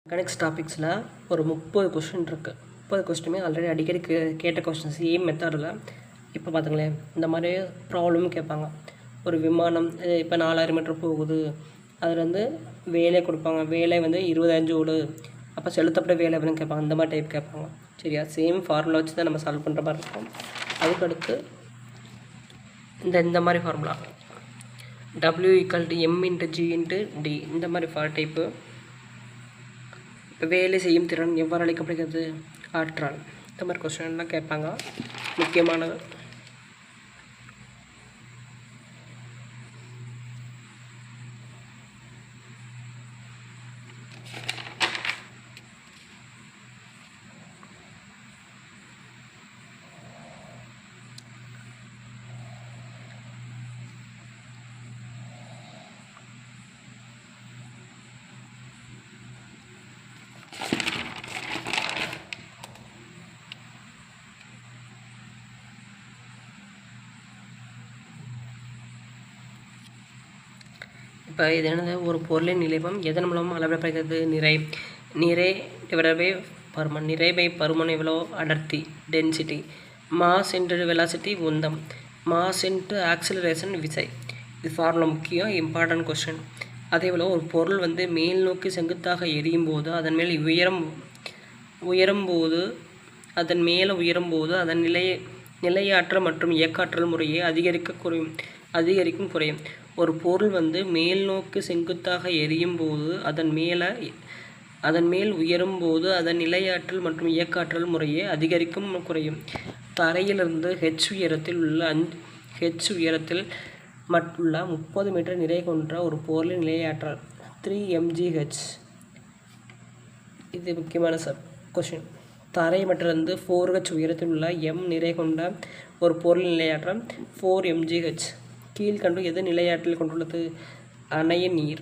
Mechanics டாபிக்ஸில் ஒரு 30 question இருக்குது. 30 கொஸ்டினுமே already அடிக்கடி கேட்ட கொஸ்டின் சேம் மெத்தடில். இப்போ பார்த்துங்களேன், இந்த மாதிரி ப்ராப்ளமும் கேட்பாங்க. ஒரு விமானம் இப்போ 4000 மீட்டர் போகுது, அதில் வந்து வேலை கொடுப்பாங்க. வேலை வந்து 25 ஜூல். அப்போ செலுத்தப்பட்ட வேலை எவ்வளோன்னு கேட்பாங்க. இந்த மாதிரி டைப் கேட்பாங்க. சரியா? சேம் ஃபார்முலா வச்சு தான் நம்ம சால்வ் பண்ணுற மாதிரி இருக்கும். அதுக்கடுத்து இந்த மாதிரி formula W = M × G × D, இந்த மாதிரி டைப்பு. வேலை செய்யும் திறன் எவ்வாறு அளிக்கப்படுகிறது? ஆற்றல். இந்த மாதிரி கொஸ்டின்லாம் கேட்பாங்க. முக்கியமானது. இப்போ இது என்னது? ஒரு பொருளின் நிலைமம் எதன் மூலமாக அளவிடப்படுகிறது? நிறை / பருமன். நிறை / பருமன் எவ்வளோ? அடர்த்தி, டென்சிட்டி. மாஸ் × வெலாசிட்டி, உந்தம். மாஸ் × ஆக்சிலரேஷன், விசை. இது ஃபார்முலா முக்கியம், இம்பார்ட்டன்ட் கொஸ்டின். அதே போல் ஒரு பொருள் வந்து மேல் நோக்கி செங்குத்தாக எரியும் போது அதன் மேல் உயரும்போது அதன் நிலையாற்றல் மற்றும் இயக்காற்றல் முறையே அதிகரிக்கும் குறையும். ஒரு பொருள் வந்து மேல் நோக்கி செங்குத்தாக எரியும் போது அதன் மேல் உயரும் போது அதன் நிலையாற்றல் மற்றும் இயக்காற்றல் முறையே அதிகரிக்கும் குறையும். தரையிலிருந்து h உயரத்தில் உள்ள 30 மீட்டர் நிறை கொண்ட ஒரு பொருளின் நிலையாற்றல் 3 mgh. இது முக்கியமான கொஸ்டின். தரை மட்டிலிருந்து 4h உயரத்தில் உள்ள m நிறை கொண்ட ஒரு பொருளின் நிலையாற்றல் 4 mgh. கீழ்கண்டு எது நிலையாற்றல் கொண்டுள்ளது? அணைய நீர்.